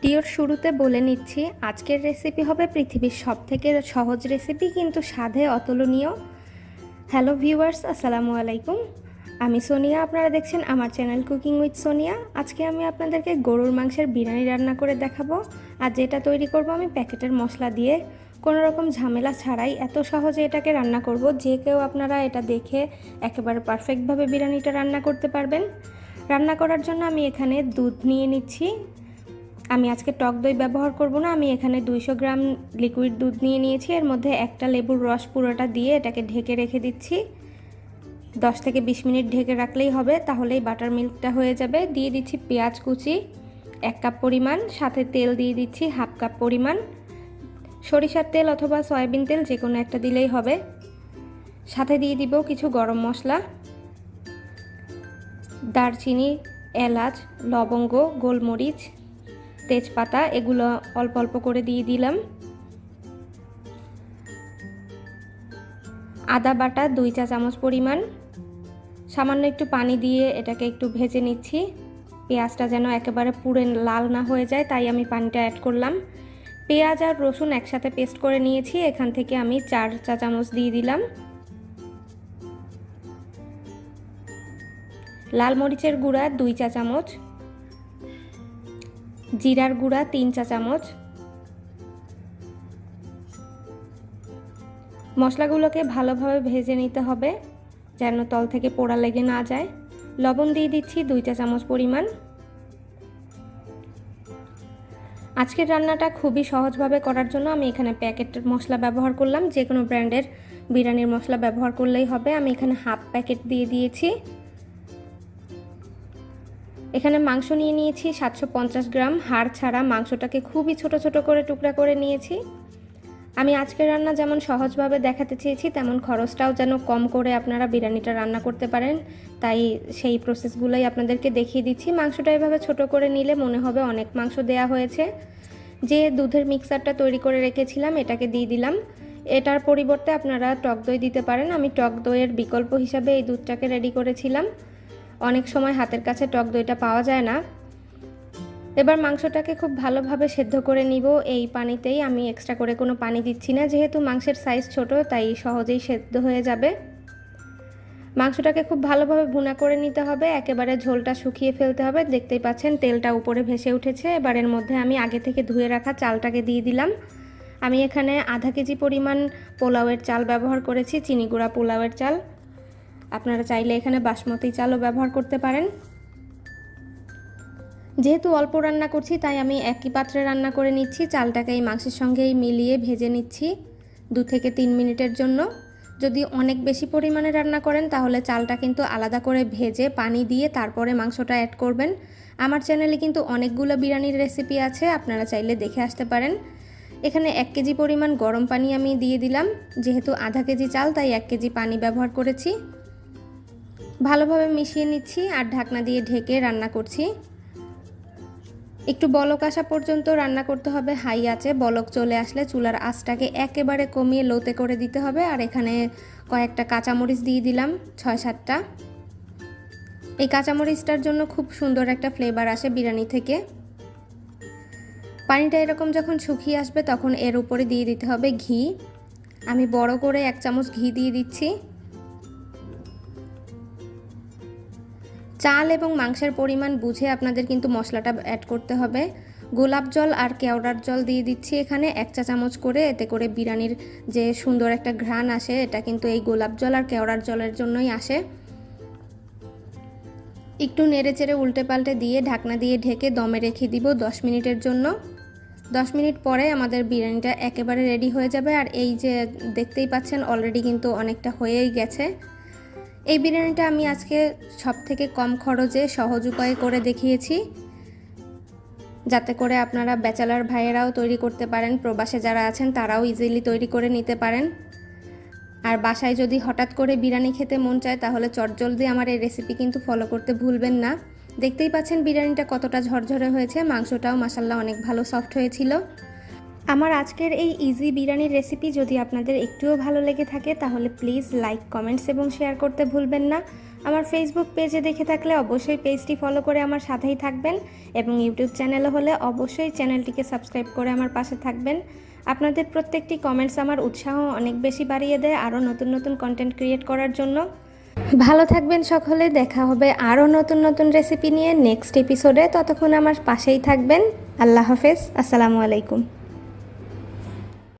ভিডিওর শুরুতে বলে নিচ্ছি, আজকের রেসিপি হবে পৃথিবীর সবথেকে সহজ রেসিপি, কিন্তু স্বাদে অতুলনীয়। হ্যালো ভিউয়ার্স, আসসালামু আলাইকুম। আমি সোনিয়া, আপনারা দেখছেন আমার চ্যানেল কুকিং উইথ সোনিয়া। আজকে আমি আপনাদেরকে গরুর মাংসের বিরিয়ানি রান্না করে দেখাবো। আর যেটা তৈরি করব আমি প্যাকেটের মশলা দিয়ে, কোনো রকম ঝামেলা ছাড়াই এত সহজে এটাকে রান্না করব যে কেউ আপনারা এটা দেখে একেবারে পারফেক্টভাবে বিরিয়ানিটা রান্না করতে পারবেন। রান্না করার জন্য আমি এখানে দুধ নিয়ে নিচ্ছি। আমি আজকে টক দই ব্যবহার করব না, আমি এখানে 200 গ্রাম লিকুইড দুধ নিয়ে নিয়েছি। এর মধ্যে একটা লেবুর রস পুরোটা দিয়ে এটাকে ঢেকে রেখে দিচ্ছি। 10 থেকে 20 মিনিট ঢেকে রাখলেই হবে, তাহলেই বাটার মিল্কটা হয়ে যাবে। দিয়ে দিচ্ছি পেঁয়াজ কুচি 1 কাপ পরিমাণ, সাথে তেল দিয়ে দিচ্ছি হাফ কাপ পরিমাণ। সরিষার তেল অথবা সয়াবিন তেল যে কোনো একটা দিলেই হবে। সাথে দিয়ে দিব কিছু গরম মশলা, দারচিনি, এলাচ, লবঙ্গ, গোলমরিচ, তেজপাতা, এগুলো অল্প অল্প করে দিয়ে দিলাম। আদা বাটা 2 চা চামচ পরিমাণ। সামান্য একটু পানি দিয়ে এটাকে একটু ভেজে নিচ্ছি। পেঁয়াজটা যেন একেবারে পুড়ে লাল না হয়ে যায়, তাই আমি পানিটা অ্যাড করলাম। পেঁয়াজ আর রসুন একসাথে পেস্ট করে নিয়েছি, এখান থেকে আমি 4 চা চামচ দিয়ে দিলাম। লাল মরিচের গুঁড়া 2 চা চামচ, জিরার গুঁড়া 3 চা চামচ। মশলাগুলোকে ভালোভাবে ভেজে নিতে হবে যেন তল থেকে পোড়া লেগে না যায়। লবণ দিয়ে দিচ্ছি 2 চা চামচ পরিমাণ। আজকের রান্নাটা খুবই সহজভাবে করার জন্য আমি এখানে প্যাকেটের মশলা ব্যবহার করলাম। যে কোনো ব্র্যান্ডের বিরিয়ানির মশলা ব্যবহার করলেই হবে। আমি এখানে হাফ প্যাকেট দিয়ে দিয়েছি। এখানে মাংস নিয়ে নিয়েছি 750 গ্রাম, হাড় ছাড়া। মাংসটাকে খুবই ছোট ছোট করে টুকরা করে নিয়েছি। আমি আজকের রান্না যেমন সহজভাবে দেখাতে চেয়েছি, তেমন খরচটাও যেন কম করে আপনারা বিরিয়ানিটা রান্না করতে পারেন, তাই সেই প্রসেসগুলোই আপনাদেরকে দেখিয়ে দিচ্ছি। মাংসটা এভাবে ছোট করে নিলে মনে হবে অনেক মাংস দেয়া হয়েছে। যে দুধের মিক্সারটা তৈরি করে রেখেছিলাম এটাকে দিয়ে দিলাম। এটার পরিবর্তে আপনারা টক দই দিতে পারেন। আমি টক দইয়ের বিকল্প হিসাবে এই দুধটাকে রেডি করেছিলাম। অনেক সময় হাতের কাছে টক দইটা পাওয়া যায় না। এবার মাংসটাকে খুব ভালোভাবে সেদ্ধ করে নিব এই পানিতেই। আমি এক্সট্রা করে কোনো পানি দিচ্ছি না, যেহেতু মাংসের সাইজ ছোট তাই সহজেই সেদ্ধ হয়ে যাবে। মাংসটাকে খুব ভালোভাবে ভুনা করে নিতে হবে, একেবারে ঝোলটা শুকিয়ে ফেলতে হবে। দেখতেই পাচ্ছেন তেলটা উপরে ভেসে উঠেছে। এবার এর মধ্যে আমি আগে থেকে ধুয়ে রাখা চালটাকে দিয়ে দিলাম। আমি এখানে আধা কেজি পরিমাণ পোলাওয়ের চাল ব্যবহার করেছি, চিনি গুঁড়া পোলাওয়ের চাল। আপনারা চাইলে এখানে বাসমতি চালও ব্যবহার করতে পারেন। যেহেতু অল্প রান্না করছি তাই আমি একই পাত্রে রান্না করে নিচ্ছি। চালটাকে এই মাংসের সঙ্গেই মিলিয়ে ভেজে নিচ্ছি 2 থেকে 3 মিনিটের জন্য। যদি অনেক বেশি পরিমাণে রান্না করেন তাহলে চালটা কিন্তু আলাদা করে ভেজে পানি দিয়ে তারপরে মাংসটা অ্যাড করবেন। আমার চ্যানেলে কিন্তু অনেকগুলো বিরিয়ানির রেসিপি আছে, আপনারা চাইলে দেখে আসতে পারেন। এখানে 1 কেজি পরিমাণ গরম পানি আমি দিয়ে দিলাম। যেহেতু আধা কেজি চাল তাই 1 কেজি পানি ব্যবহার করেছি। ভালোভাবে মিশিয়ে নিচ্ছি আর ঢাকনা দিয়ে ঢেকে রান্না করছি। একটু বলক আসা পর্যন্ত রান্না করতে হবে হাই আঁচে। বলক চলে আসলে চুলার আঁচটাকে একেবারে কমিয়ে লোতে করে দিতে হবে। আর এখানে কয়েকটা কাঁচামরিচ দিয়ে দিলাম, 6-7টা। এই কাঁচামরিচটার জন্য খুব সুন্দর একটা ফ্লেভার আসে বিরিয়ানি থেকে। পানিটা এরকম যখন শুকিয়ে আসবে তখন এর উপরে দিয়ে দিতে হবে ঘি। আমি বড় করে 1 চামচ ঘি দিয়ে দিচ্ছি। চাল এবং মাংসের পরিমাণ বুঝে আপনাদের কিন্তু মশলাটা অ্যাড করতে হবে। গোলাপ জল আর কেওড়ার জল দিয়ে দিচ্ছি এখানে 1 চা চামচ করে। এতে করে বিরিয়ানির যে সুন্দর একটা ঘ্রাণ আসে এটা কিন্তু এই গোলাপ জল আর কেওড়ার জলের জন্যই আসে। একটু নেড়েচেড়ে উল্টে পাল্টে দিয়ে ঢাকনা দিয়ে ঢেকে দমে রেখে দিব 10 মিনিটের জন্য। 10 মিনিট পরে আমাদের বিরিয়ানিটা একেবারে রেডি হয়ে যাবে। আর এই যে দেখতেই পাচ্ছেন অলরেডি কিন্তু অনেকটা হয়েই গেছে। এই বিরিয়ানিটা আমি আজকে সবথেকে কম খরচে সহজ উপায়ে করে দেখিয়েছি, যাতে করে আপনারা ব্যাচেলর ভাইয়েরাও তৈরি করতে পারেন, প্রবাসে যারা আছেন তারাও ইজিলি তৈরি করে নিতে পারেন। আর বাসায় যদি হঠাৎ করে বিরিয়ানি খেতে মন চায় তাহলে চটজলদি আমার এই রেসিপি কিন্তু ফলো করতে ভুলবেন না। দেখতেই পাচ্ছেন বিরিয়ানিটা কতটা ঝরঝরে হয়েছে, মাংসটাও মাশাআল্লাহ অনেক ভালো সফট হয়েছিল। আমার আজকের এই ইজি বিরিয়ানির রেসিপি যদি আপনাদের একটুও ভালো লেগে থাকে তাহলে প্লিজ লাইক, কমেন্টস এবং শেয়ার করতে ভুলবেন না। আমার ফেসবুক পেজে দেখে থাকলে অবশ্যই পেজটি ফলো করে আমার সাথেই থাকবেন এবং ইউটিউব চ্যানেলে হলে অবশ্যই চ্যানেলটিকে সাবস্ক্রাইব করে আমার পাশে থাকবেন। আপনাদের প্রত্যেকটি কমেন্টস আমার উৎসাহ অনেক বেশি বাড়িয়ে দেয় আরও নতুন নতুন কন্টেন্ট ক্রিয়েট করার জন্য। ভালো থাকবেন সকলে, দেখা হবে আরও নতুন নতুন রেসিপি নিয়ে নেক্সট এপিসোডে। ততক্ষণ আমার পাশেই থাকবেন। আল্লাহ হাফেজ, আসসালামু আলাইকুম।